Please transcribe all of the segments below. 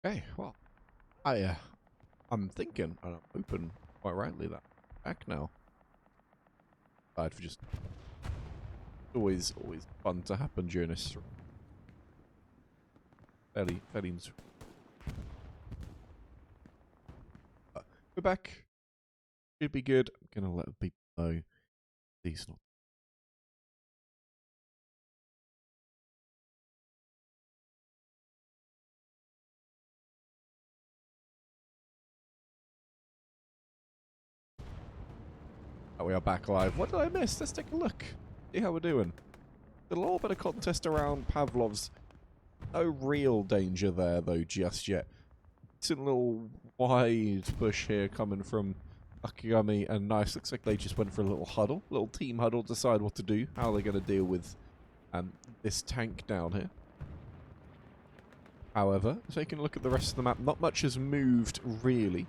Hey, well, I'm thinking, and I'm hoping quite rightly that I'm back now. Aside for just always fun to happen during this fairly. We're back. Should be good. I'm gonna let people know these not. Oh, we are back live. What did I miss? Let's take a look. See how we're doing. A little bit of contest around Pavlov's. No real danger there though just yet. It's a little wide push here coming from Akigami and Nice. Looks like they just went for a little team huddle, decide what to do, how they're going to deal with this tank down here. However, taking a look at the rest of the map, not much has moved really.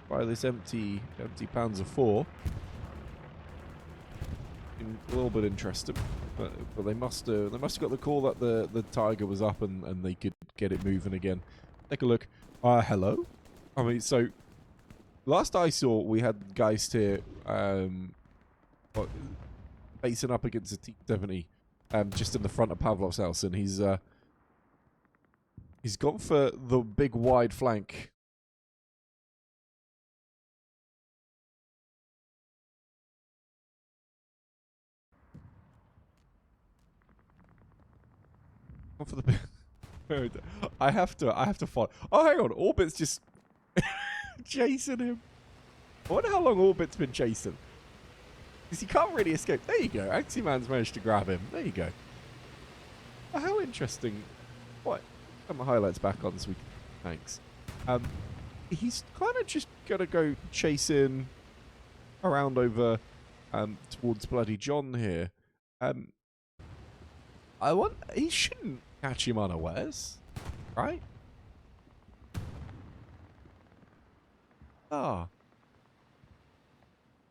By this empty Panzer IV, a little bit interesting, but they must have got the call that the Tiger was up and they could get it moving again. Take a look. Hello. I mean, so last I saw, we had Geist here, facing up against a T-70, just in the front of Pavlov's house, and he's gone for the big wide flank. Gone for the big. I have to follow. Oh, hang on. Orbit's just chasing him. I wonder how long Orbit's been chasing. Because he can't really escape. There you go. Axie-Man's managed to grab him. There you go. Oh, how interesting. What? Got my highlights back on so we can... Thanks. He's kind of just going to go chasing around over towards Bloody John here. He shouldn't catch him unawares, right? I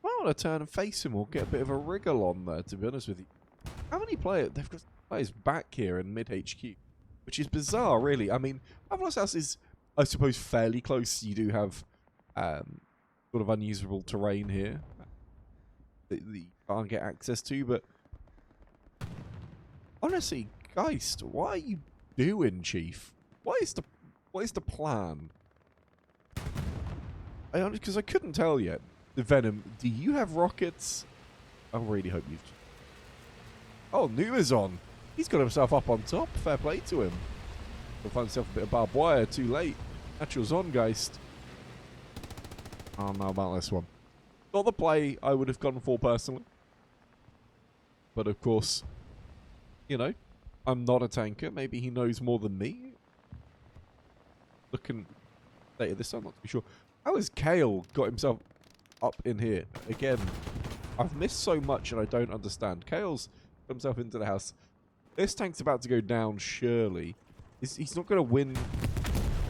want to turn and face him or get a bit of a wriggle on there, to be honest with you. How many players? They've got players back here in mid-HQ, which is bizarre, really. I mean, Pavlov's house is, I suppose, fairly close. You do have sort of unusable terrain here that you can't get access to, but honestly, Geist, what are you doing, Chief? What is the plan? Because I couldn't tell yet. The Venom, do you have rockets? I really hope you've... Oh, Numa's on. He's got himself up on top. Fair play to him. He'll find himself a bit of barbed wire. Too late. Natural's on, Geist. I don't know about this one. Not the play I would have gone for personally. But of course, you know, I'm not a tanker. Maybe he knows more than me. Looking later this time, I'm not too sure. How has Kale got himself up in here? Again, I've missed so much and I don't understand. Kale's got himself into the house. This tank's about to go down, surely. He's not going to win.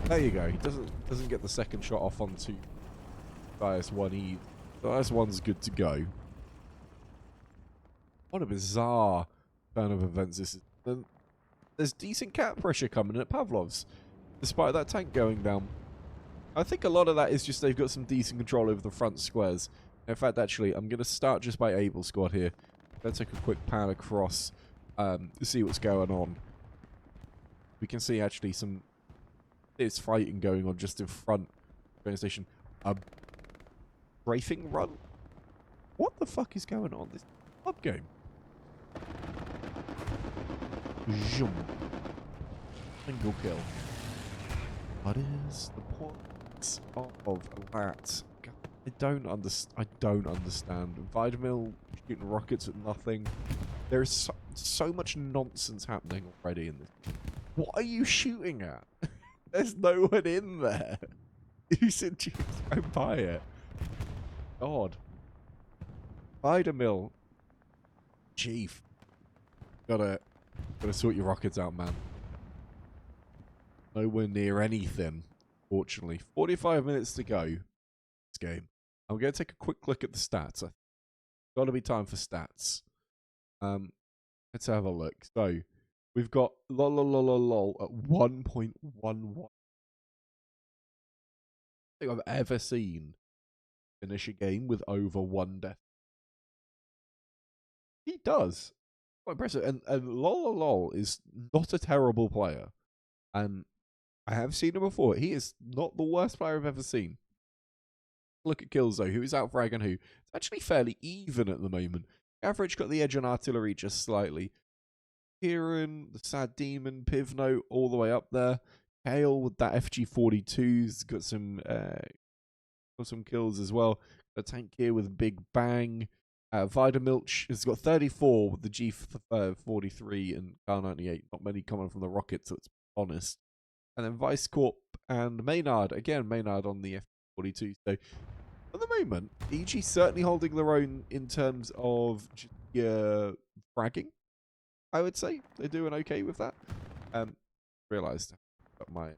There you go. He doesn't get the second shot off onto IS-1. The IS-1's good to go. What a bizarre turn of events this is. There's decent cat pressure coming at Pavlov's, despite that tank going down. I think a lot of that is just they've got some decent control over the front squares. In fact, actually, I'm going to start just by Able Squad here. Let's take a quick pan across to see what's going on. We can see actually there's fighting going on just in front of the train station. A strafing run? What the fuck is going on? This is a pub game. Zoom. Single kill. What is the point of that? God, I don't understand. Vidamil shooting rockets at nothing. There is so much nonsense happening already in this. What are you shooting at? There's no one in there. You said you go by it. God. Vidamil. Chief. Gotta sort your rockets out, man. Nowhere near anything, fortunately. 45 minutes to go. This game. I'm going to take a quick look at the stats. Got to be time for stats. Let's have a look. So, We've got lol at 1.11. I think I've ever seen finish a game with over 1 death. He does. Quite impressive. And lol is not a terrible player. And I have seen him before. He is not the worst player I've ever seen. Look at kills, though. Who is out fragging who? It's actually fairly even at the moment. Average got the edge on artillery just slightly. Kieran, the Sad Demon, Pivno, all the way up there. Kale with that FG42's got some kills as well. A tank here with Big Bang. Vidamilch has got 34 with the G43 and Kar98. Not many coming from the rocket, so it's honest. And then Vice Corp and Maynard. Again, Maynard on the F42. So, at the moment, EG certainly holding their own in terms of fragging, I would say. They're doing okay with that. Realised that my...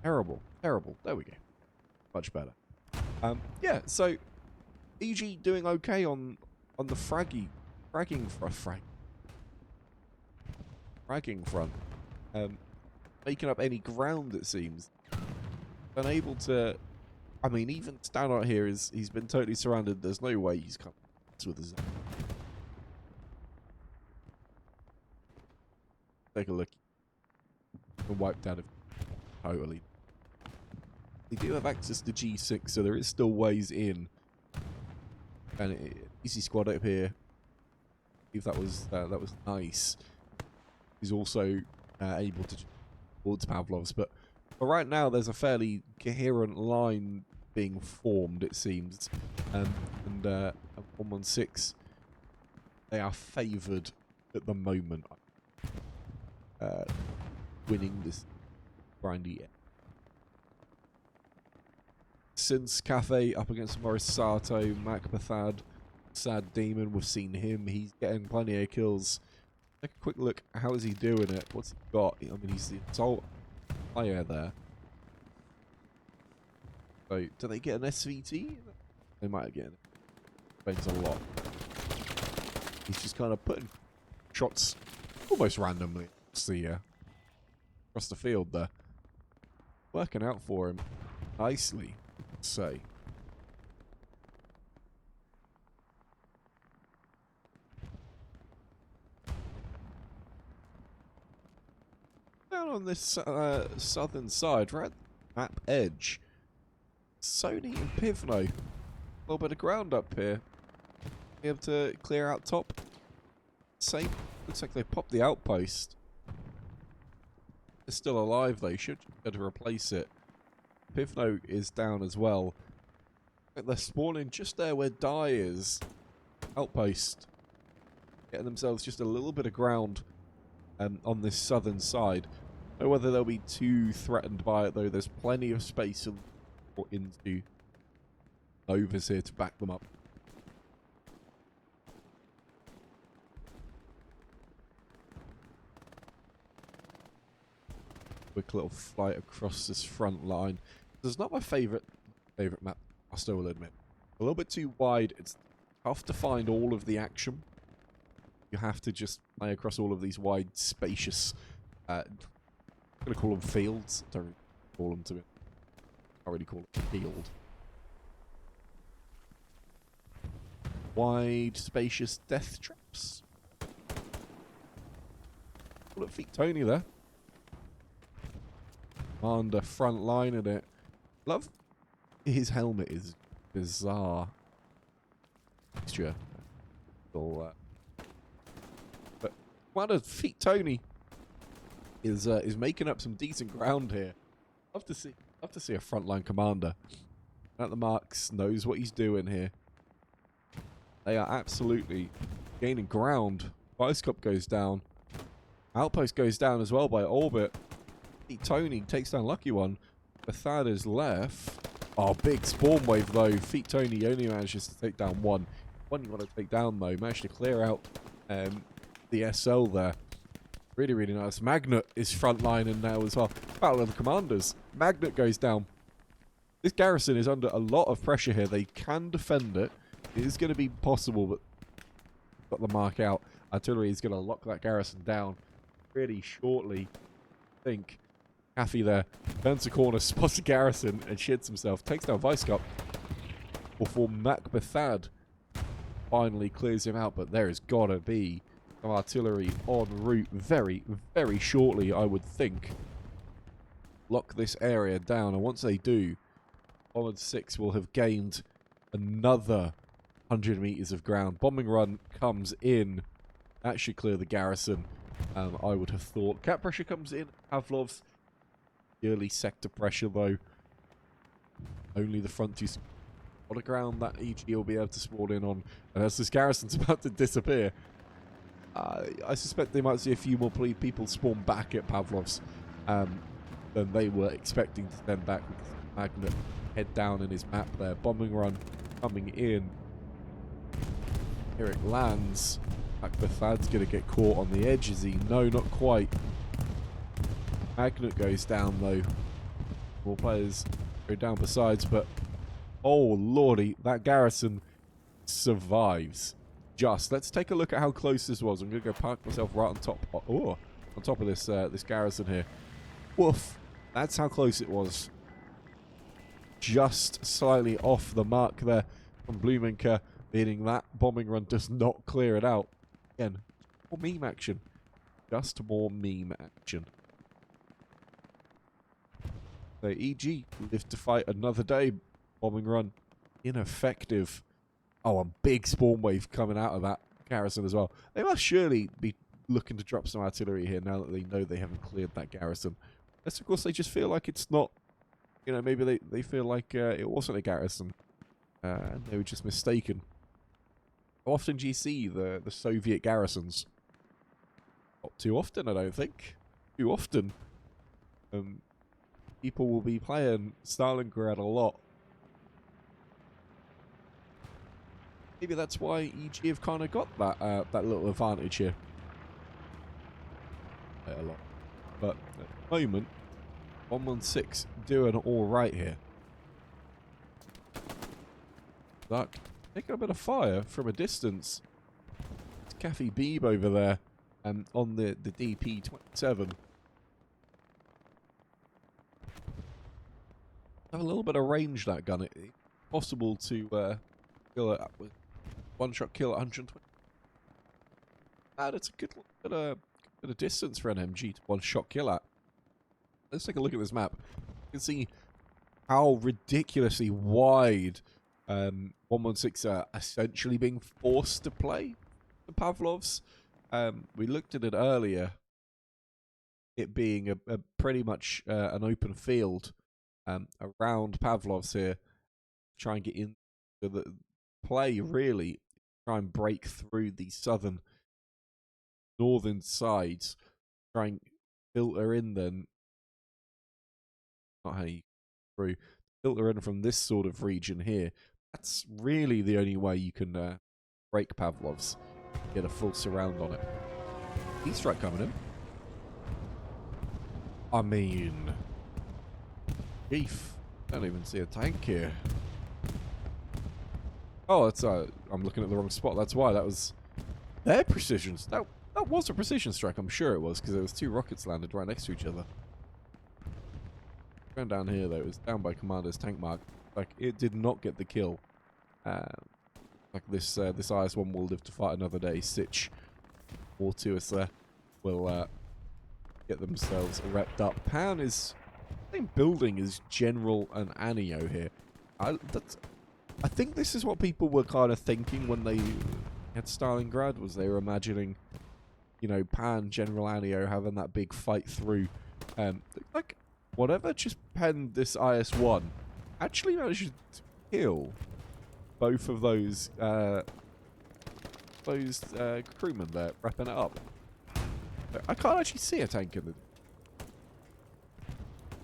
Terrible. There we go. Much better. Yeah, so EG doing okay on the fragging front. Making up any ground, it seems. Unable to... I mean, even stand out here he's been totally surrounded. There's no way he's come with his... Take a look. Been wiped out of... Totally. They do have access to G6, so there is still ways in. And easy squad up here. If that was nice. He's also able to towards Pavlov's, but right now there's a fairly coherent line being formed, it seems. And 116, they are favoured at the moment, winning this grindy. Since Cafe up against Morris Sato, Mac Bathad, Sad Demon, we've seen him. He's getting plenty of kills. Take a quick look. How is he doing it? What's he got? I mean, he's the assault player there. So, do they get an SVT? They might get it. Depends a lot. He's just kind of putting shots almost randomly across the field there. Working out for him nicely, I'd say. Down on this southern side, right at the map edge, Sony and Pivno. A little bit of ground up here. Be able to clear out top. Same. Looks like they popped the outpost. They're still alive though. Should be able to replace it. Pivno is down as well. They're spawning just there where Die is. Outpost. Getting themselves just a little bit of ground on this southern side. I don't know whether they'll be too threatened by it though. There's plenty of space into Novas here to back them up. Quick little flight across this front line. This is not my favourite map, I still will admit. A little bit too wide. It's tough to find all of the action. You have to just play across all of these wide, spacious... I'm going to call them fields. Don't really call them to it. I really call it a field. Wide, spacious death traps. Look, feet Tony there. Commander front line in it. Love his helmet is bizarre. Texture. All that. But Commander Feet Tony is making up some decent ground here. Love to see a frontline commander at the marks, knows what he's doing here. They are absolutely gaining ground. Bioscope goes down. Outpost goes down as well by Orbit. Tony takes down Lucky One. Bathad is left. Oh, big spawn wave though. Feet Tony only manages to take down one. One you want to take down though. Managed to clear out the SL there. Really, really nice. Magnet is frontlining now as well. Battle of the Commanders. Magnet goes down. This garrison is under a lot of pressure here. They can defend it. It is going to be possible, but got the mark out. Artillery is going to lock that garrison down pretty shortly. I think Kathy there turns the corner, spots a garrison, and shits himself. Takes down Vice Cup before Macbethad finally clears him out. But there has got to be some artillery en route very, very shortly, I would think. Lock this area down, and once they do, Bombard 6 will have gained another 100 meters of ground. Bombing run comes in. That should clear the garrison, I would have thought. Cap pressure comes in. Pavlov's early sector pressure, though. Only the front two. On the ground that EG will be able to spawn in on. And as this garrison's about to disappear, I suspect they might see a few more people spawn back at Pavlov's than they were expecting to send back. Magnet head down in his map there. Bombing run coming in. Here it lands. Macbethad's going to get caught on the edge, is he? No, not quite. Magnet goes down, though. More players go down besides, but oh lordy, that garrison survives. Just let's take a look at how close this was. I'm going to go park myself right on top. Oh, on top of this this garrison here. Woof! That's how close it was. Just slightly off the mark there from Blumenker, meaning that bombing run does not clear it out. Again, more meme action. Just more meme action. So EG live to fight another day. Bombing run ineffective. Oh, a big spawn wave coming out of that garrison as well. They must surely be looking to drop some artillery here now that they know they haven't cleared that garrison. Unless, of course, they just feel like it's not, you know, maybe they feel like it wasn't a garrison and they were just mistaken. How often do you see the Soviet garrisons? Not too often, I don't think. Too often. People will be playing Stalingrad a lot. Maybe that's why EG have kind of got that that little advantage here. A lot. But at the moment, 116 doing all right here. Duck taking a bit of fire from a distance. It's Kathy Beeb over there on the DP-27. Have a little bit of range, that gun. It's possible to kill it with one-shot kill at 120. And it's a good bit of distance for an MG to one-shot kill at. Let's take a look at this map. You can see how ridiculously wide 116 are essentially being forced to play the Pavlovs. We looked at it earlier, it being a pretty much an open field around Pavlovs here. Try and get into the play, really. Try and break through the northern sides. Try and filter in then. Not how you through. Filter in from this sort of region here. That's really the only way you can break Pavlovs. Get a full surround on it. E-strike coming in. I mean, Chief, don't even see a tank here. Oh, that's I'm looking at the wrong spot. That's why. That was their precision. That was a precision strike. I'm sure it was, because there was two rockets landed right next to each other. Going down here though, it was down by Commander's tank mark. Like, it did not get the kill. Like this this IS-1 will live to fight another day. Sitch or two us there will get themselves repped up. Pan is, I think, building is General and Anio here. I think this is what people were kind of thinking when they had Stalingrad, was they were imagining, you know, Pan, General Anio having that big fight through. Like, whatever just penned this IS-1 actually managed to kill both of those crewmen there, wrapping it up. I can't actually see a tank in the...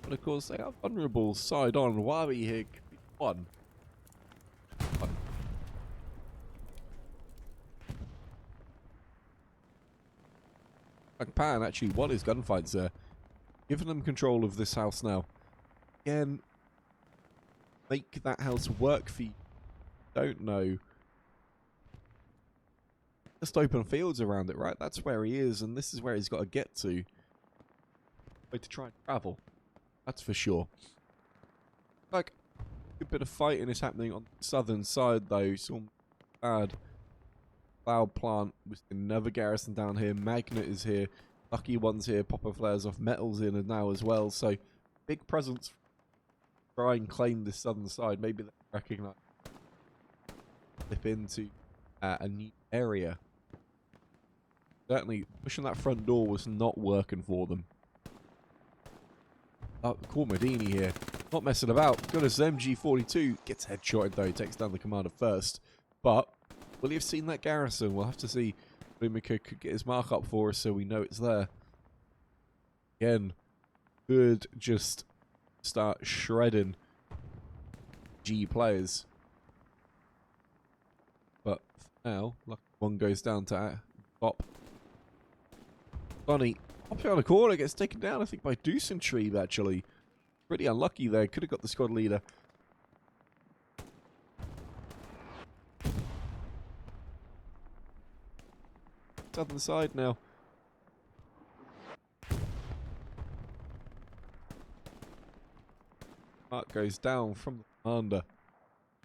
But of course, they are vulnerable side on. Wabi here could be one. Pan actually won his gunfights there, giving them control of this house now. Again, make that house work for you. Don't know. Just open fields around it, right? That's where he is, and this is where he's got to get to. Way to try and travel. That's for sure. Like, a good bit of fighting is happening on the southern side, though. Some bad. Cloud plant. We can never garrison down here. Magnet is here. Lucky One's here. Popper flares off. Metal's in and now as well. So, big presence. Try and claim this southern side. Maybe they recognize. Flip into a new area. Certainly, pushing that front door was not working for them. Oh, Cormadini here. Not messing about. Got his MG42. Gets headshotted though. Takes down the commander first. But, will he have seen that garrison? We'll have to see. Lumika could get his mark up for us so we know it's there. Again, could just start shredding G players. But for now, Lucky One goes down to Bop. Bonnie, hopping on a corner, gets taken down, I think, by Deucentree, actually. Pretty unlucky there. Could have got the squad leader. Southern side now. Mark goes down from the commander.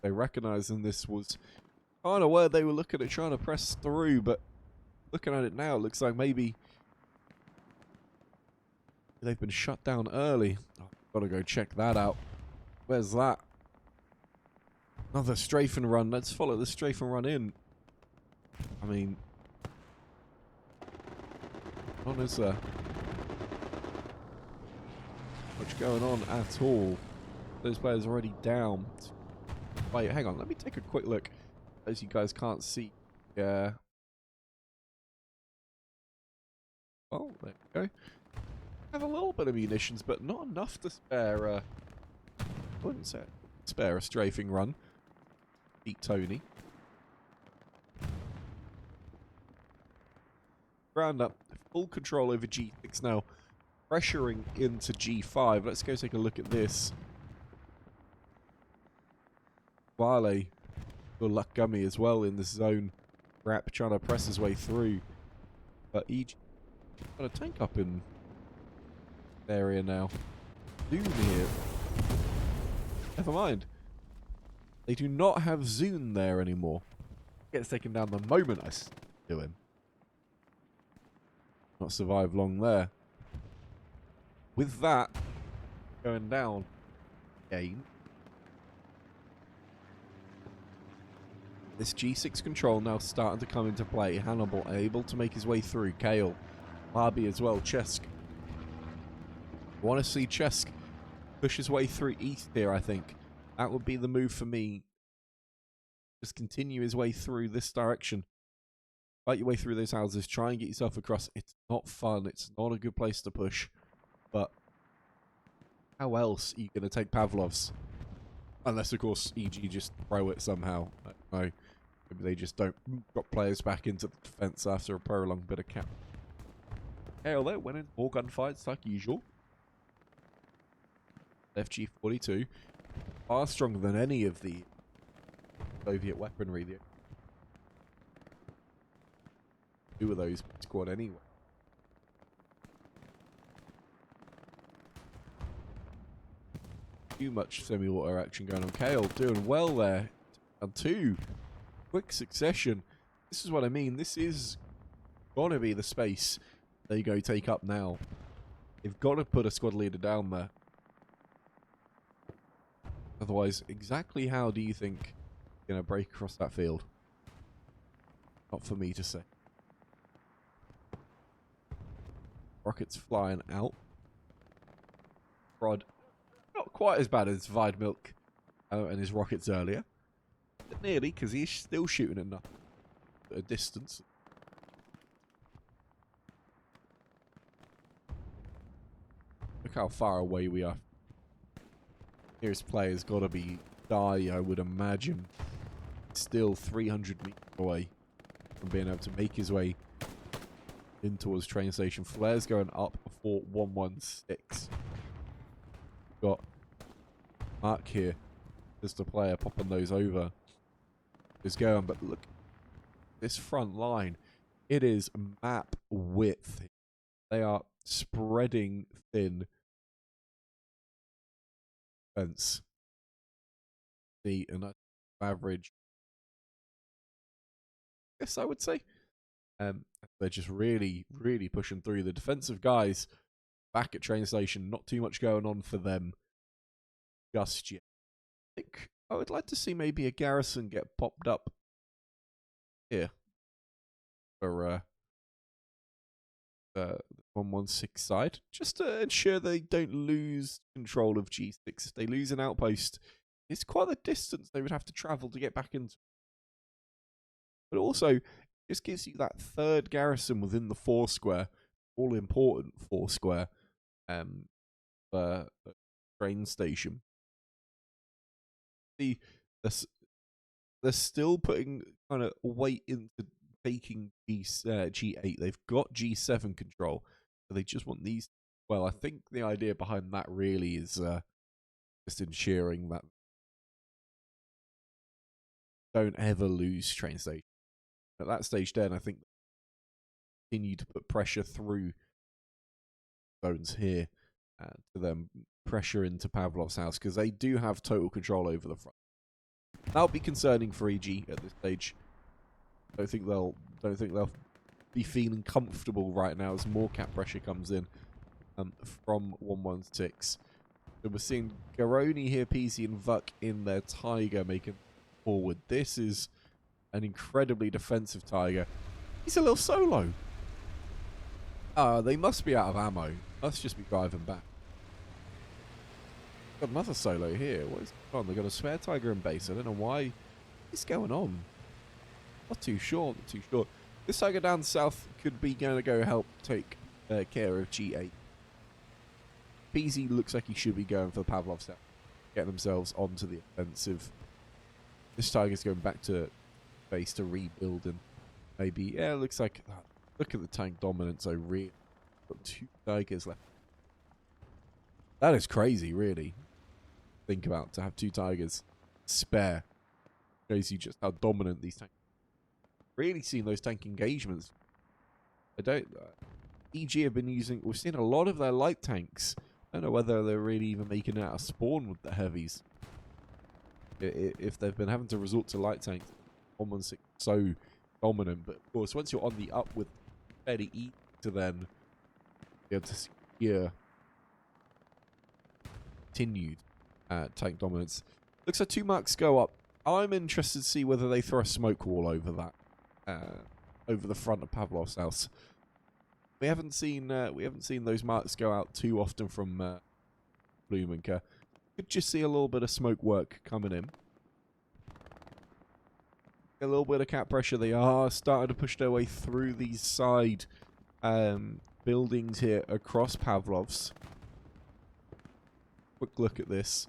They recognizing this was kind of where they were looking at trying to press through, but looking at it now, it looks like maybe they've been shut down early. Oh, gotta go check that out. Where's that? Another strafe and run. Let's follow the strafe and run in. I mean, what is there? Much going on at all. Those players are already down. Wait, hang on. Let me take a quick look. As you guys can't see. Yeah. Oh, there we go. Have a little bit of munitions, but not enough to spare. I wouldn't say spare a strafing run. Beat Tony. Round up. Full control over G6 now. Pressuring into G5. Let's go take a look at this. Wale. Good luck Gummy as well in this zone. Rap trying to press his way through. But EG got a tank up in area now. Zoom here. Never mind. They do not have Zoom there anymore. Gets taken down the moment I do him. Not survive long there. With that going down again. This G6 control now starting to come into play. Hannibal able to make his way through. Kale. Barbie as well. Chesk. Want to see Chesk push his way through east here, I think. That would be the move for me. Just continue his way through this direction. Fight your way through those houses. Try and get yourself across. It's not fun. It's not a good place to push. But how else are you going to take Pavlov's? Unless, of course, EG just throw it somehow. I don't know. Maybe they just don't drop players back into the defense after a prolonged bit of cap. Hell, they went in more gunfights like usual. FG-42. Far stronger than any of the Soviet weaponry. Two of those squad anyway. Too much semi-auto action going on. Kale doing well there. And two. Quick succession. This is what I mean. This is going to be the space they go take up now. They've got to put a squad leader down there. Otherwise, exactly how do you think you're going to break across that field? Not for me to say. Rockets flying out. Rod. Not quite as bad as Videmilk and his rockets earlier. But nearly, because he's still shooting enough at a distance. Look how far away we are. Nearest player's got to be Die, I would imagine. Still 300 meters away from being able to make his way in towards train station. Flares going up for 116. Got Mark here. just a player popping those over is going. But look, this front line, it is map width. They are spreading thin fence. And average, I guess I would say. They're just really, really pushing through. The defensive guys back at train station, not too much going on for them just yet. I think I would like to see maybe a garrison get popped up here for the 116 side, just to ensure they don't lose control of G6. If they lose an outpost, it's quite the distance they would have to travel to get back into. But also, this gives you that third garrison within the 4 square, all important 4 square, train station. They're still putting kind of weight into taking G8. They've got G7 control, so they just want these. Well, I think the idea behind that really is just ensuring that don't ever lose train station. At that stage then, I think continue to put pressure through zones here to them, pressure into Pavlov's house, because they do have total control over the front. That'll be concerning for EG at this stage. Don't think they'll be feeling comfortable right now as more cap pressure comes in from 116. So we're seeing Garoni here, Peasy and Vuck in their Tiger making forward. This is an incredibly defensive Tiger. He's a little solo. They must be out of ammo. Must just be driving back. Got another solo here. What is going on? They've got a spare Tiger in base. I don't know why. What's going on? Not too sure. Not too sure. This Tiger down south could be going to go help take care of G8. Peasy looks like he should be going for the Pavlov set, getting themselves onto the offensive. This Tiger's going back to base to rebuild, and maybe, yeah, it looks like, look at the tank dominance. Really got 2 Tigers left. That is crazy, really. Think about to have 2 Tigers spare. Shows you just how dominant these tanks. Really seen those tank engagements. EG have been using. We've seen a lot of their light tanks. I don't know whether they're really even making it out of spawn with the heavies. If they've been having to resort to light tanks, 116 so dominant. But of course, once you're on the up with fairly easy to then be able to secure continued tank dominance. Looks like 2 marks go up. I'm interested to see whether they throw a smoke wall over that, over the front of Pavlov's house. We haven't seen those marks go out too often from Blumenker. Could just see a little bit of smoke work coming in. A little bit of cap pressure. They are starting to push their way through these side buildings here across Pavlov's. Quick look at this.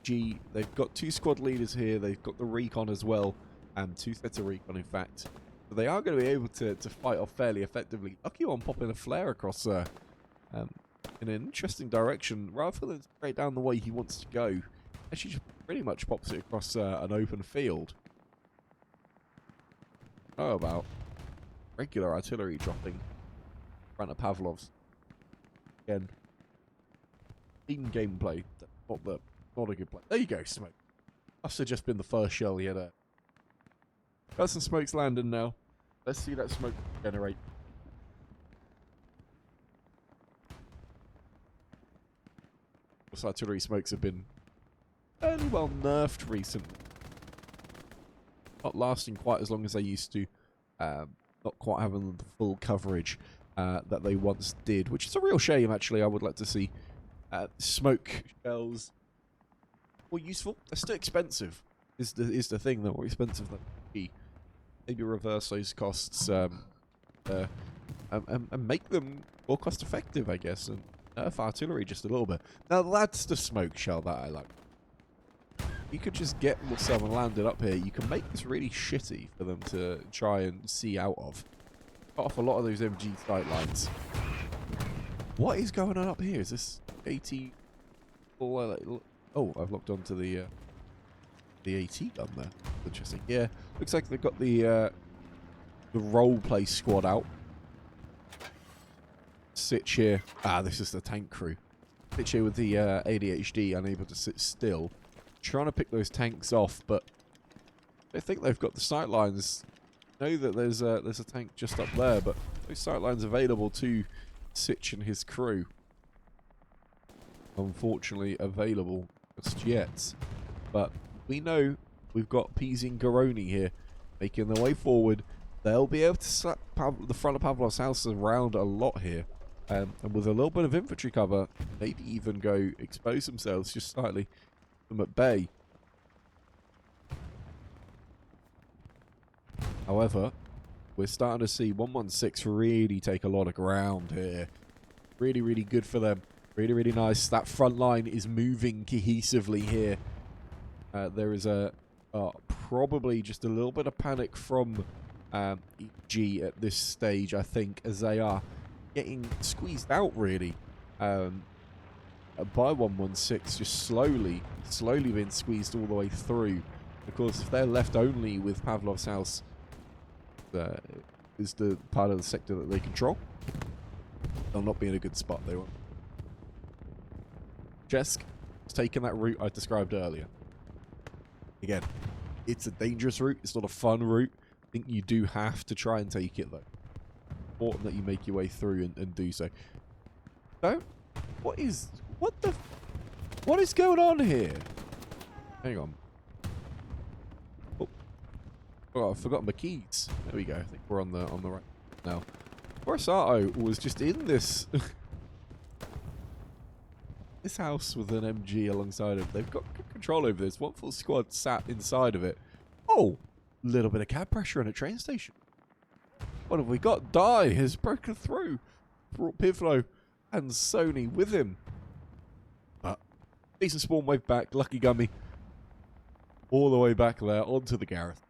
They've got 2 squad leaders here. They've got the recon as well, and 2 sets of recon, in fact. So they are going to be able to fight off fairly effectively. Lucky one popping a flare across in an interesting direction, rather than straight down the way he wants to go. Actually, just pretty much pops it across an open field. How about regular artillery dropping in front of Pavlov's? Again, clean gameplay. Not a good play. There you go, smoke. Must have just been the first shell he had. Got some smokes landing now. Let's see that smoke generate. Those artillery smokes have been fairly well nerfed recently. Not lasting quite as long as they used to. Not quite having the full coverage that they once did, which is a real shame, actually. I would like to see smoke shells more useful. They're still expensive. Is the thing. They're more expensive than key. Maybe reverse those costs and make them more cost effective, I guess, and nerf artillery just a little bit. Now that's the smoke shell that I like. You could just get someone landed up here. You can make this really shitty for them to try and see out of. Cut off a lot of those MG sight lines. What is going on up here? Is this 80? Oh, I've locked onto the AT gun there. Interesting. Yeah, looks like they've got the role play squad out. Sitch here. Ah, this is the tank crew. Sitch here with the ADHD, unable to sit still. Trying to pick those tanks off, but I think they've got the sight lines. Know that there's a tank just up there, but those sight lines available to Sitch and his crew. Unfortunately, available just yet. But we know we've got Peasy and Garoni here making their way forward. They'll be able to slap the front of Pavlov's house around a lot here. And with a little bit of infantry cover, maybe even go expose themselves just slightly from at bay. However, we're starting to see 116 really take a lot of ground here. Really, really good for them. Really, really nice. That front line is moving cohesively here. There is probably just a little bit of panic from EG at this stage, I think, as they are getting squeezed out, really, by 116, just slowly being squeezed all the way through. Of course, if they're left only with Pavlov's house, is the part of the sector that they control, they'll not be in a good spot. They won't. Jesk has taken that route I described earlier. Again, it's a dangerous route. It's not a fun route. I think you do have to try and take it, though. Important that you make your way through and do so. So, what is going on here? Hang on. Oh, I've forgotten my keys. There we go. I think we're on the right now. Borissato was just in this this house with an MG alongside him. They've got good control over this. One full squad sat inside of it. Oh, a little bit of cab pressure on a train station. What have we got? Die has broken through. Brought Pivlo and Sony with him. But decent spawn wave back. Lucky Gummy. All the way back there onto the Gareth.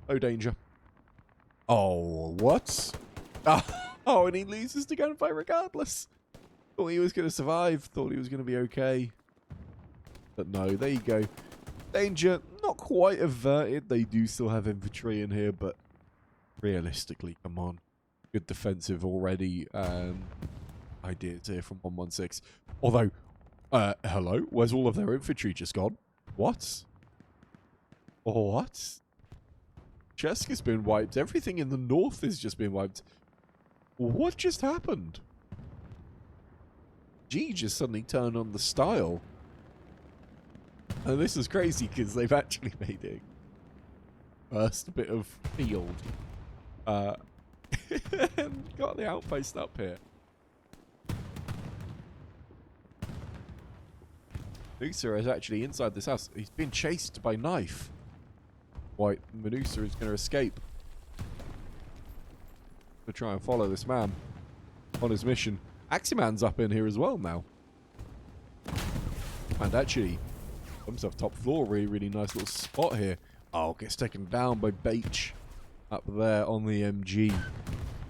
No danger. Oh, what? Oh, and he loses to gunfight regardless. Thought he was going to survive. Thought he was going to be okay. But no, there you go. Danger, not quite averted. They do still have infantry in here, but realistically, come on. Good defensive already. Ideas here from 116. Although, hello? Where's all of their infantry just gone? What? What? Cheska's been wiped. Everything in the north has just been wiped. What just happened? G just suddenly turned on the style. And this is crazy because they've actually made it first bit of field. And got the outpost up here. Menusa is actually inside this house. He's been chased by Knife. White Menusa is going to escape. To try and follow this man on his mission. Aximan's up in here as well now. And actually, himself top floor. Really, really nice little spot here. Oh, gets taken down by Beach up there on the MG.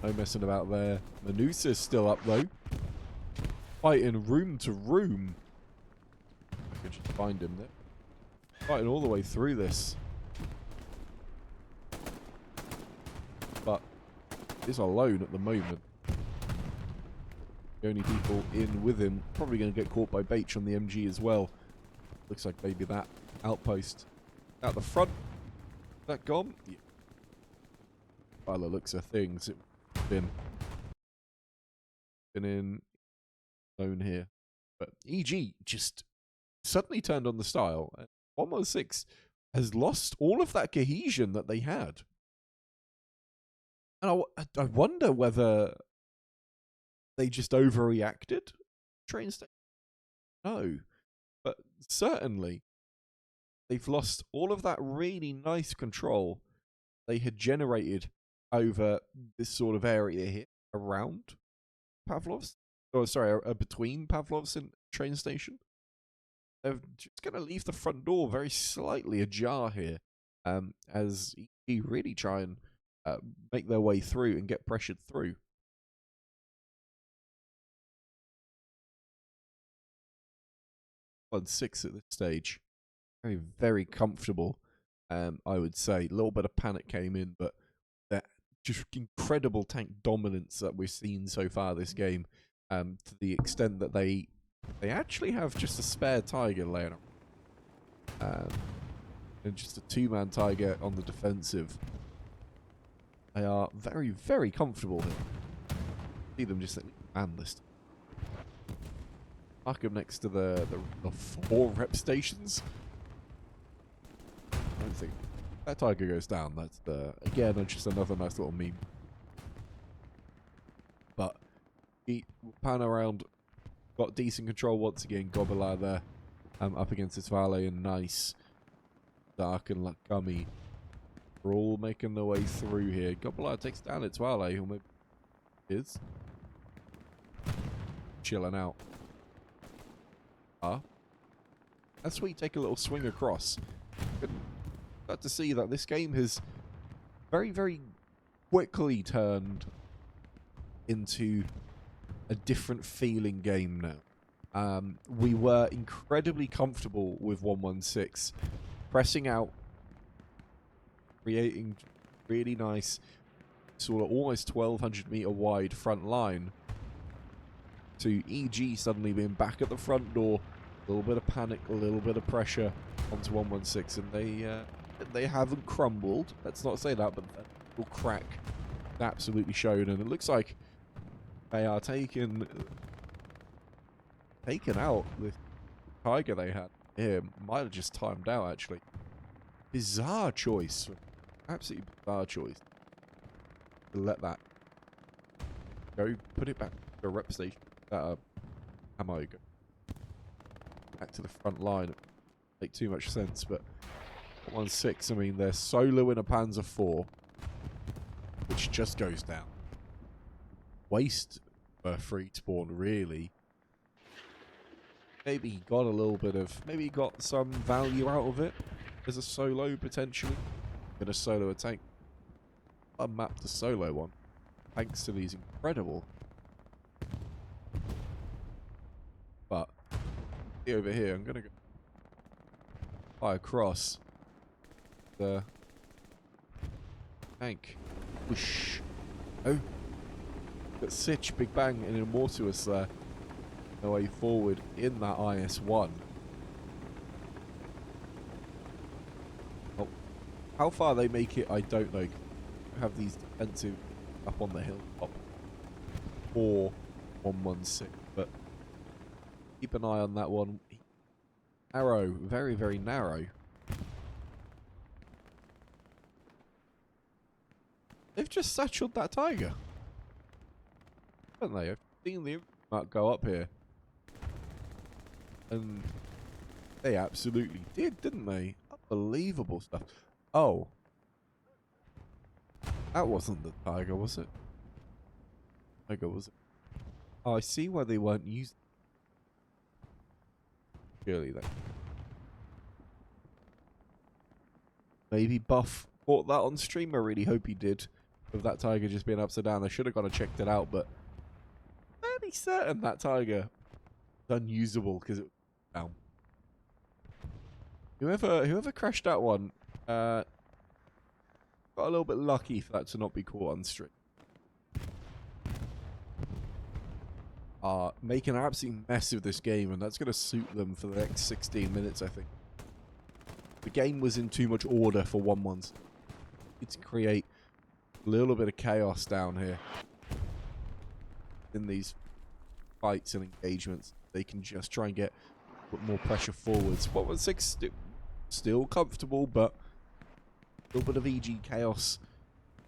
No messing about there. Menusa's still up though. Fighting room to room. I could just find him there. Fighting all the way through this. But he's alone at the moment. The only people in with him probably going to get caught by Beach on the MG as well. Looks like maybe that outpost out the front. Is that gone? Yeah. By the looks of things, it's been in zone here. But EG just suddenly turned on the style. 116 has lost all of that cohesion that they had. And I wonder whether they just overreacted. Train station? No. But certainly, they've lost all of that really nice control they had generated over this sort of area here around Pavlov's. Oh, sorry, between Pavlov's and train station. They're just going to leave the front door very slightly ajar here as EG really try and make their way through and get pressured through. 1-6 at this stage. Very, very comfortable. I would say a little bit of panic came in, but that just incredible tank dominance that we've seen so far this game, to the extent that they actually have just a spare Tiger laying around, and just a 2-man Tiger on the defensive. They are very, very comfortable here. See them just man list. Mark up next to the 4 rep stations. I don't think that Tiger goes down. That's again just another nice little meme. But he pan around, got decent control once again. Gobelin there, up against his valet, and nice. Dark and Lakami. We're all making their way through here. Gobelin takes down its valet, who maybe is chilling out. As we take a little swing across, got to see that this game has very, very quickly turned into a different feeling game now. We were incredibly comfortable with 1-1-6, pressing out, creating really nice, sort of almost 1,200 meter wide front line, to EG suddenly being back at the front door. A little bit of panic, a little bit of pressure onto 1-1-6, and they haven't crumbled. Let's not say that, but that little crack absolutely showed, and it looks like they are taking out the Tiger they had here. Might have just timed out, actually. Bizarre choice. Absolutely bizarre choice. To let that go, put it back to a rep station. Ammo go back to the front line. It make too much sense, but 1-6, I mean, they're soloing a Panzer IV, which just goes down. Waste for free spawn, really. Maybe he got a little bit of, maybe he got some value out of it as a solo, potentially. Gonna solo a tank. Unmapped the solo one, thanks to these incredible. But see over here, I'm gonna go fly across the tank. Whoosh. Oh, got Sitch, Big Bang, and Immortuous there. No way forward in that IS-1. Oh, how far they make it, I don't know. Have these defensive up on the hilltop or 1-1-6, but keep an eye on that one. Narrow, very, very narrow. They've just satcheled that Tiger, haven't they? I've seen the mark go up here, and they absolutely did, didn't they? Unbelievable stuff. Oh, that wasn't the Tiger, was it? Tiger, was it? Oh, I see why they weren't using. Surely they. Maybe Buff caught that on stream. I really hope he did. With that Tiger just being upside down, I should have gone and checked it out, but fairly certain that Tiger is unusable because it was down. Whoever crashed that one, got a little bit lucky for that to not be caught on stream. Making an absolute mess of this game, and that's going to suit them for the next 16 minutes, I think. The game was in too much order for 1-1. It's create a little bit of chaos down here in these fights and engagements. They can just try and put more pressure forwards. 1-1-6 still comfortable, but a little bit of EG chaos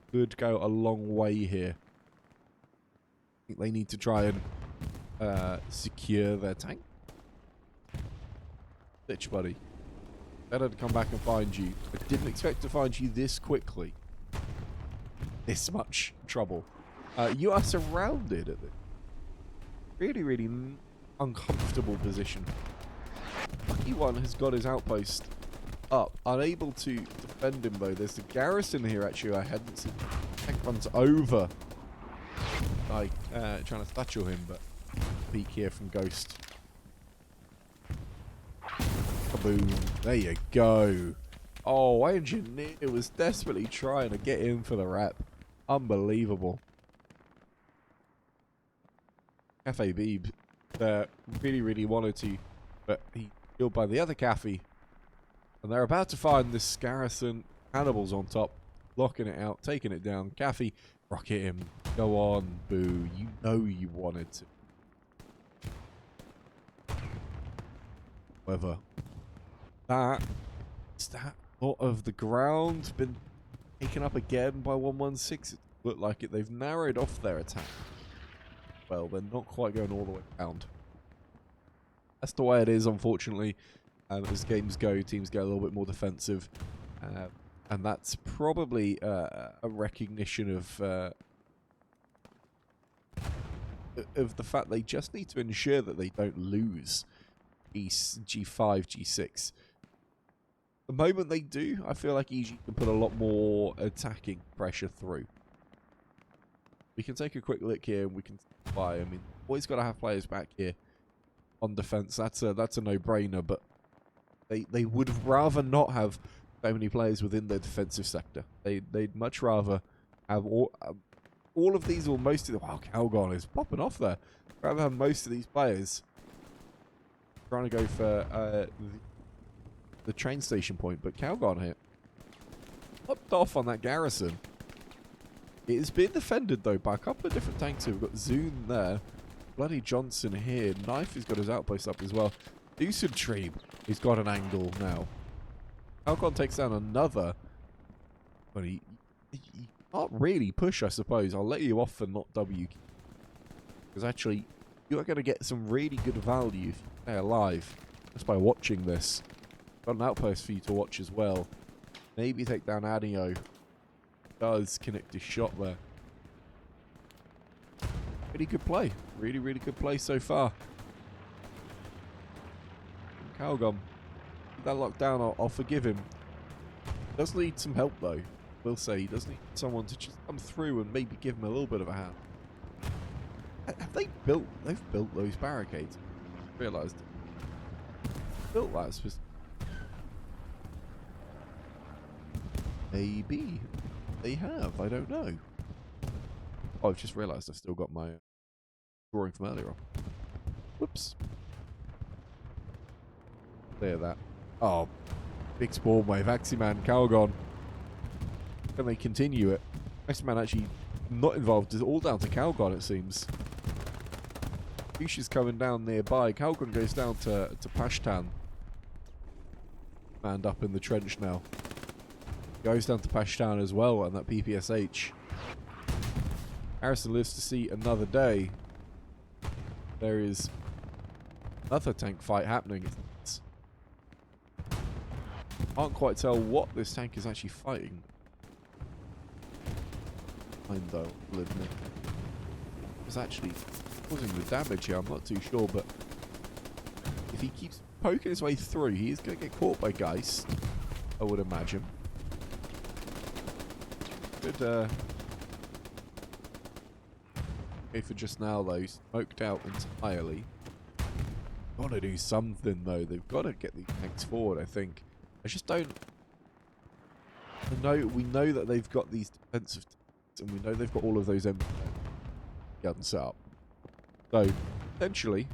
could go a long way here. I think they need to try and secure their tank. Bitch, buddy. Better to come back and find you. I didn't expect to find you this quickly. This much trouble. You are surrounded at this really, really uncomfortable position. Lucky One has got his outpost up. Unable to defend him, though. There's the garrison here, actually. I hadn't seen. Tank runs over. Like, trying to satchel him, but peek here from Ghost. Boom. There you go. Oh, Engineer was desperately trying to get in for the rep. Unbelievable. Cafe Beeb really wanted to, but he killed by the other Cafe. And they're about to find this Garrison. Hannibal's on top, locking it out, taking it down. Cafe, rocket him. Go on, Boo. You know you wanted to. However, that lot of the ground been taken up again by 116. It looked like it. They've narrowed off their attack. Well, they're not quite going all the way around. That's the way it is, unfortunately. As games go, teams get a little bit more defensive. And that's probably a recognition of the fact they just need to ensure that they don't lose G5, G6. The moment they do, I feel like EG can put a lot more attacking pressure through. We can take a quick look here and we can buy. I mean, always got to have players back here on defense. That's a no-brainer, but they would rather not have so many players within their defensive sector. They'd much rather have all of these, or most of them. Wow, Calgon is popping off there. Rather have most of these players trying to go for the train station point, but Calgon here popped off on that Garrison. It has been defended though by a couple of different tanks here. We've got Zune there, bloody Johnson here. Knife has got his outpost up as well. Dusentrieb, he's got an angle now. Calgon takes down another, but he can't really push, I suppose. I'll let you off for not W, because actually you are going to get some really good value if you stay alive just by watching this. Got an outpost for you to watch as well. Maybe take down Adio. Does connect his shot there. Really good play. Really, really good play so far. Calgon. That lockdown, I'll forgive him. Does need some help though. Will say he does need someone to just come through and maybe give him a little bit of a hand. Have they built? They've built those barricades. Realised. Built that. Maybe they have. I don't know. Oh, I've just realised I've still got my drawing from earlier on. Whoops. Clear that. Oh, big spawn wave. Aximan, Calgon. Can they continue it? Aximan actually not involved. It's all down to Calgon, it seems. Yushi's coming down nearby. Calgon goes down to Pashtan. Manned up in the trench now. Goes down to Pashtan as well, and that PPSH. Harrison lives to see another day. There is another tank fight happening. Can't quite tell what this tank is actually fighting. Though, will admit. It's actually causing the damage here. I'm not too sure, but if he keeps poking his way through, he is going to get caught by Geist, I would imagine. Good, okay for just now though, smoked out entirely. Gotta do something though. They've got to get these tanks forward, I think. I just don't. We know that they've got these defensive tanks, and we know they've got all of those guns set up. So potentially,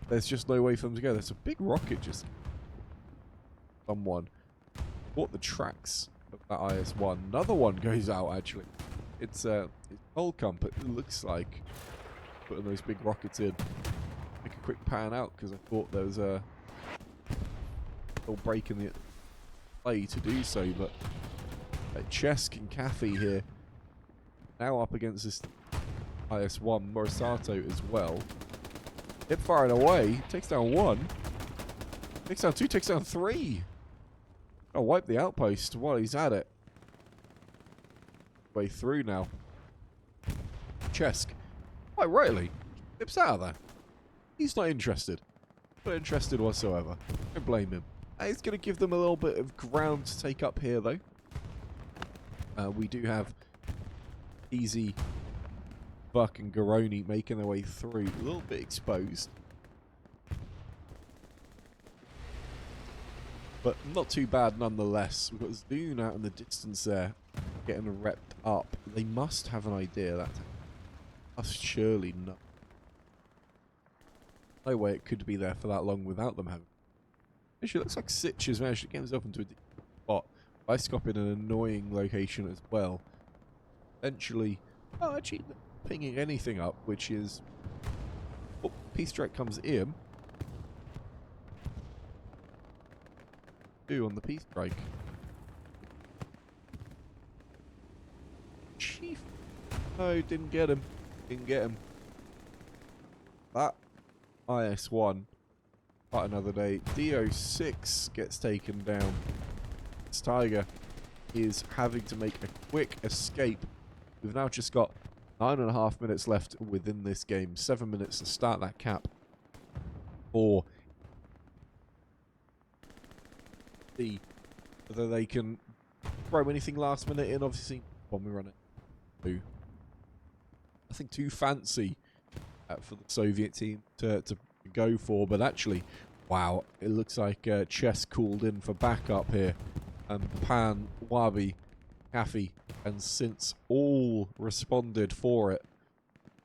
there's just no way for them to go. There's a big rocket just. Someone bought the tracks of that IS-1. Another one goes out actually. It's Holcomb, it looks like putting those big rockets in. Make a quick pan out because I thought there was a little break in the play to do so, but Chesk and Cafe here now up against this IS-1. Morisato as well. Hip firing away, takes down one, takes down two, takes down three. I'll wipe the outpost while he's at it. Way through now. Chesk, quite rightly, dips out of there. He's not interested. Not interested whatsoever. Don't blame him. He's going to give them a little bit of ground to take up here, though. We do have Easy, Buck, and Garoni making their way through. A little bit exposed. But not too bad nonetheless. We've got Zune out in the distance there, getting repped up. They must have an idea that must surely not. No way it could be there for that long without them having. Actually, it looks like Sitch has managed to get himself into a spot. Bioscope in an annoying location as well. Eventually, oh, actually, pinging anything up, which is. Oh, Peace Strike comes in. On the Peace Strike. Chief. No, didn't get him. Didn't get him. That IS-1. But another day. DO6 gets taken down. This Tiger is having to make a quick escape. We've now just got 9.5 minutes left within this game. 7 minutes to start that cap. For see whether they can throw anything last minute in. Obviously, when we run it, nothing too fancy for the Soviet team to go for. But actually, wow, it looks like Chess called in for backup here, and Pan, Wabi, Kaffy, and Since all responded for it.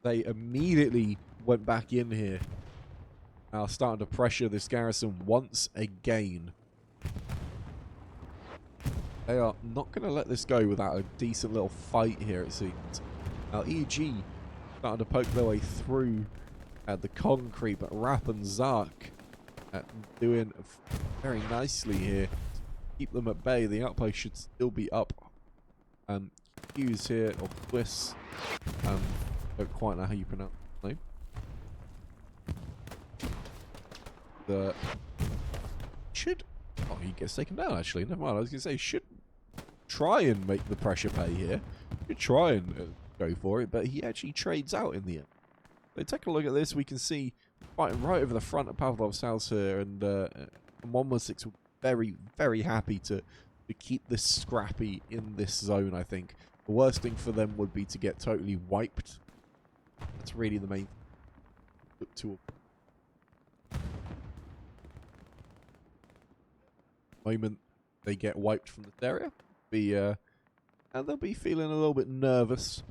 They immediately went back in here. Now starting to pressure this garrison once again. They are not going to let this go without a decent little fight here, it seems. Now, EG starting to poke their way through the concrete, but Rap and Zark doing very nicely here. Keep them at bay. The outpost should still be up. Hughes here, or Twiss. Don't quite know how you pronounce the name. The should. Oh, he gets taken down, actually. Never mind. I was going to say, should try and make the pressure pay here. Should try and go for it, but he actually trades out in the end. So take a look at this. We can see fighting right over the front of Pavlov's house here, and 116 very, very happy to keep this scrappy in this zone, I think. The worst thing for them would be to get totally wiped. That's really the main tool. Moment they get wiped from this area, and they'll be feeling a little bit nervous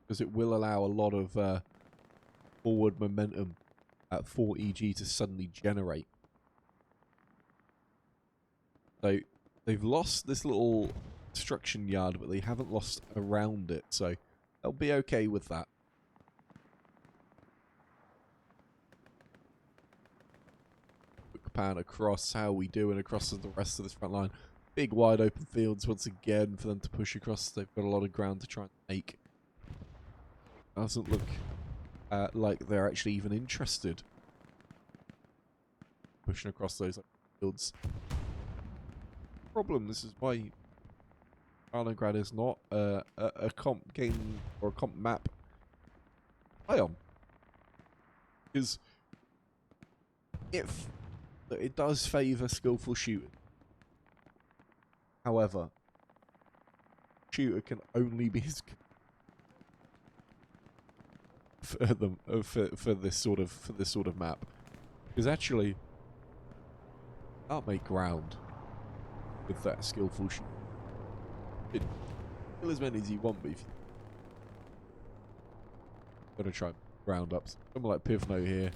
because it will allow a lot of forward momentum for EG to suddenly generate. So they've lost this little construction yard, but they haven't lost around it, so they'll be okay with that. Pan across, how are we doing across the rest of this front line? Big wide open fields once again for them to push across. They've got a lot of ground to try and make. Doesn't look like they're actually even interested pushing across those fields. Problem, this is why Stalingrad is not a comp game or a comp map play on, because if it does favour skillful shooting. However, shooter can only be for this sort of map, because actually, can't make ground with that skillful shooting. Kill as many as you want, but if you're gonna try ground ups, someone like Pivno here,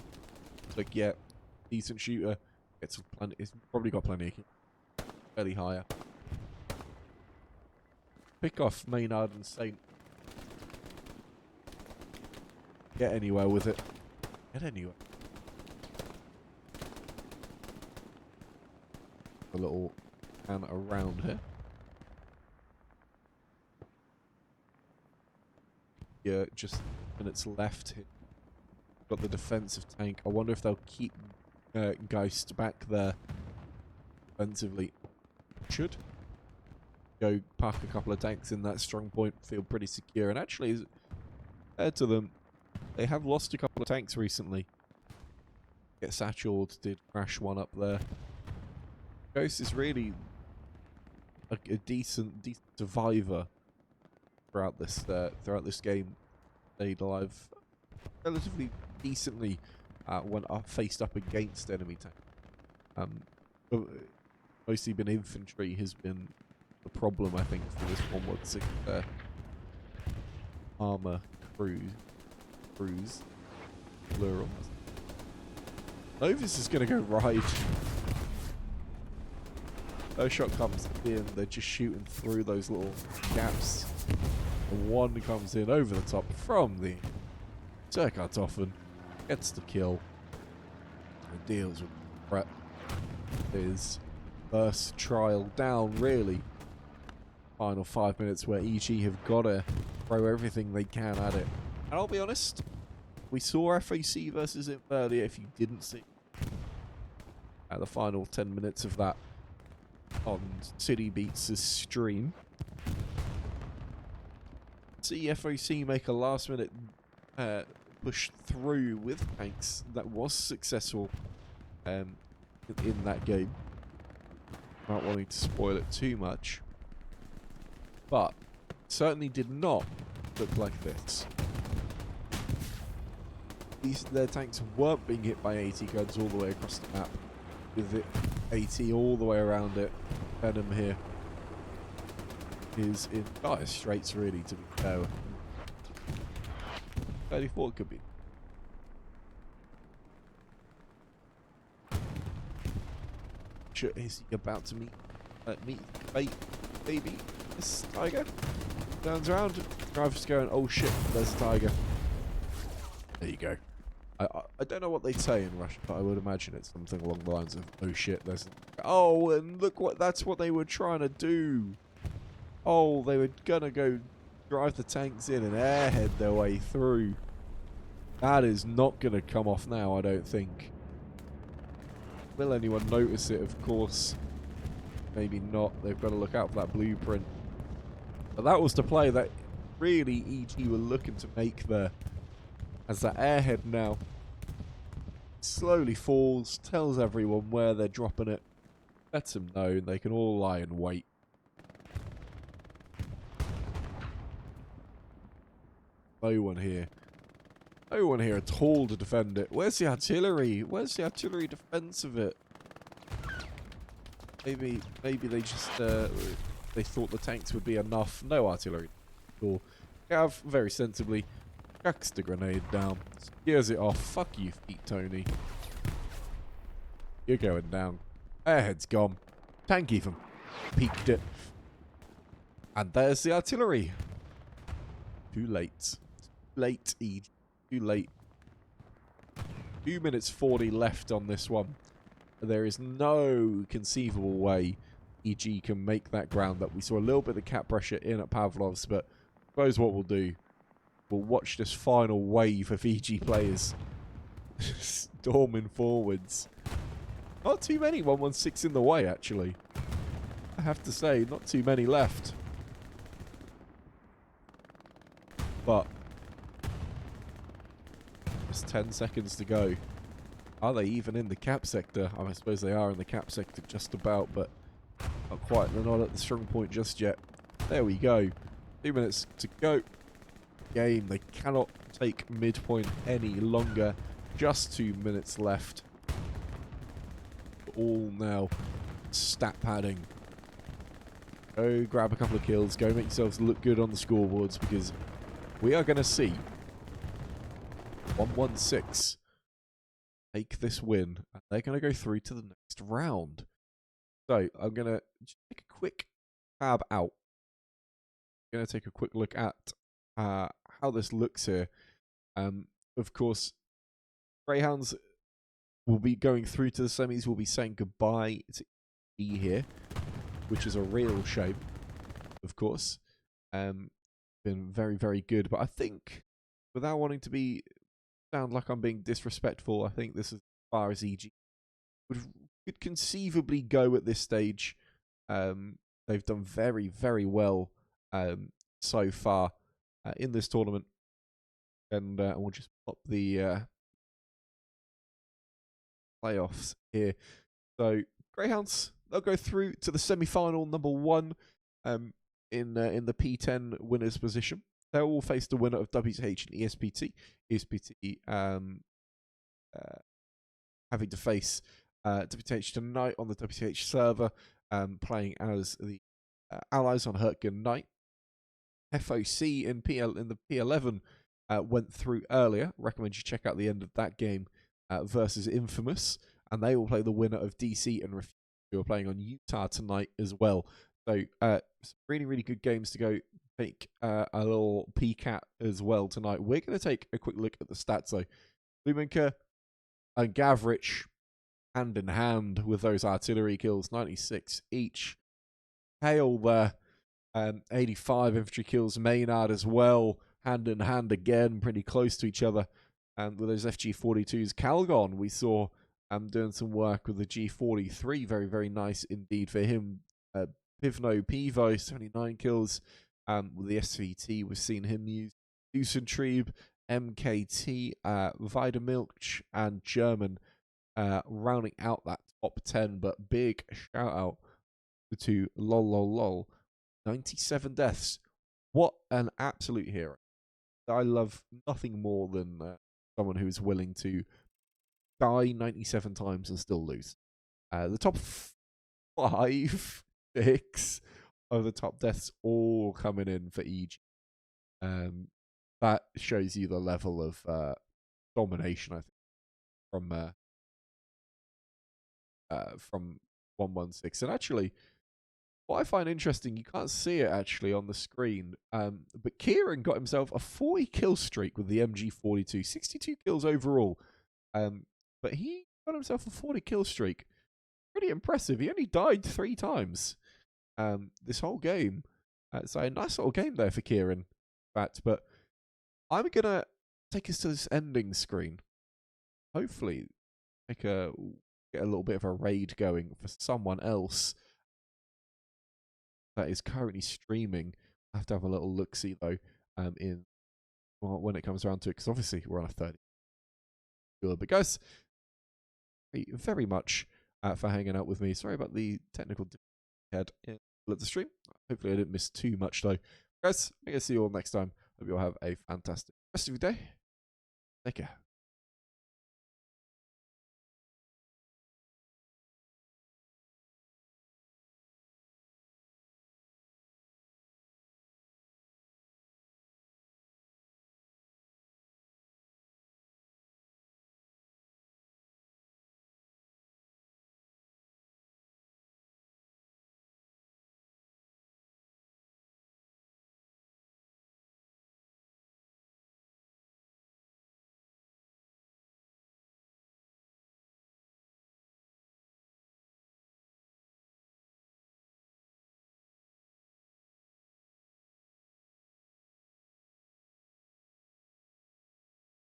it's like, yeah, decent shooter. Gets plenty. It's probably got plenty of fairly higher. Pick off Maynard and Saint. Get anywhere with it. Get anywhere. A little pan around here. Yeah, just minutes left here. Got the defensive tank. I wonder if they'll keep Geist back there defensively. Should go park a couple of tanks in that strong point, feel pretty secure. And actually, compared to them, they have lost a couple of tanks recently. Get satcheled, did crash one up there. Ghost is really a decent survivor throughout this game. Stayed alive relatively decently when faced up against enemy tanks. Uh, Mostly been infantry has been the problem, I think, for this 116 armor cruise. Plural. Novus is going to go ride. First shot comes in, they're just shooting through those little gaps. And one comes in over the top from the Turkartoffen, gets the kill, and deals with the threat. His first trial down, really. Final 5 minutes where EG have got to throw everything they can at it. And I'll be honest, we saw FAC versus it earlier. If you didn't see at the final 10 minutes of that on City Beats' stream, see FAC make a last minute push through with tanks that was successful in that game. Not wanting to spoil it too much, but certainly did not look like this. Their tanks weren't being hit by AT guns all the way across the map, with it AT all the way around it. Venom here is in dire straits, really, to be fair. 34 could be. Is he about to meet baby this tiger? Turns around, driver's going, oh shit, there's a tiger. There you go. I don't know what they'd say in Russian, but I would imagine it's something along the lines of, oh shit, there's oh, and look what, that's what they were trying to do. Oh, they were gonna go drive the tanks in and airhead their way through. That is not gonna come off now, I don't think. Will anyone notice it? Of course. Maybe not. They've got to look out for that blueprint. But that was the play that really EG were looking to make there. As that airhead now slowly falls, tells everyone where they're dropping it, lets them know, and they can all lie and wait. No one here. No one here at all to defend it. Where's the artillery? Where's the artillery defense of it? Maybe they just they thought the tanks would be enough. No artillery. Cool. Gav very sensibly chucks the grenade down. Gears it off. Fuck you, feet, Tony. You're going down. Airhead's gone. Tank even peeked it. And there's the artillery. Too late. Late, EG. Too late. 2 minutes 40 left on this one. There is no conceivable way EG can make that ground up. We saw a little bit of cap pressure in at Pavlov's, but I suppose what we'll do, we'll watch this final wave of EG players storming forwards. Not too many 116 in the way, actually. I have to say, not too many left. But there's 10 seconds to go. Are they even in the cap sector? I suppose they are in the cap sector just about, but not quite. They're not at the strong point just yet. There we go. 2 minutes to go. Game. They cannot take midpoint any longer. Just 2 minutes left. All now stat padding. Go grab a couple of kills. Go make yourselves look good on the scoreboards, because we are going to see 116 take this win, and they're going to go through to the next round. So I'm going to just take a quick tab out. I'm going to take a quick look at how this looks here. Of course, Greyhounds will be going through to the semis. We'll be saying goodbye to E here, which is a real shame, of course. Been very, very good, but I think, without wanting to sound like I'm being disrespectful, I think this is as far as EG could conceivably go at this stage. They've done very, very well so far in this tournament, and we'll just pop the playoffs here. So Greyhounds, they'll go through to the semi-final number 1 in the P10 winners position. They'll all face the winner of WH and ESPT. ESPT having to face WTH tonight on the WTH server, playing as the Allies on Hurtgen Knight. FOC in the P11 went through earlier. Recommend you check out the end of that game versus Infamous, and they will play the winner of DC and Refuse, who are playing on Utah tonight as well. So some really, really good games to go take a little peek at as well tonight. We're going to take a quick look at the stats though. Luminka and Gavrich hand in hand with those artillery kills, 96 each. Hale there, 85 infantry kills. Maynard as well, hand in hand again, pretty close to each other. And with those FG42s, Calgon, we saw doing some work with the G43. Very, very nice indeed for him. Pivno Pivo, 79 kills. With the SVT, we've seen him use Dusentrieb, MKT, Weidemilch, and German rounding out that top 10. But big shout out to lol 97 deaths. What an absolute hero. I love nothing more than someone who's willing to die 97 times and still lose. The top 5, 6 of the top deaths all coming in for EG. That shows you the level of domination, I think, from 116. And actually, what I find interesting, you can't see it actually on the screen, but Kieran got himself a 40 kill streak with the MG42, 62 kills overall, but he got himself a 40 kill streak. Pretty impressive. He only died 3 times this whole game. So a nice little game there for Kieran, in fact. But I'm going to take us to this ending screen. Hopefully, get a little bit of a raid going for someone else that is currently streaming. I have to have a little look-see, though, when it comes around to it, because obviously we're on a 30. But guys, thank you very much for hanging out with me. Sorry about the technical head in the stream. Hopefully I didn't miss too much, though. Guys, I'm going to see you all next time. Hope you all have a fantastic rest of your day. Take care.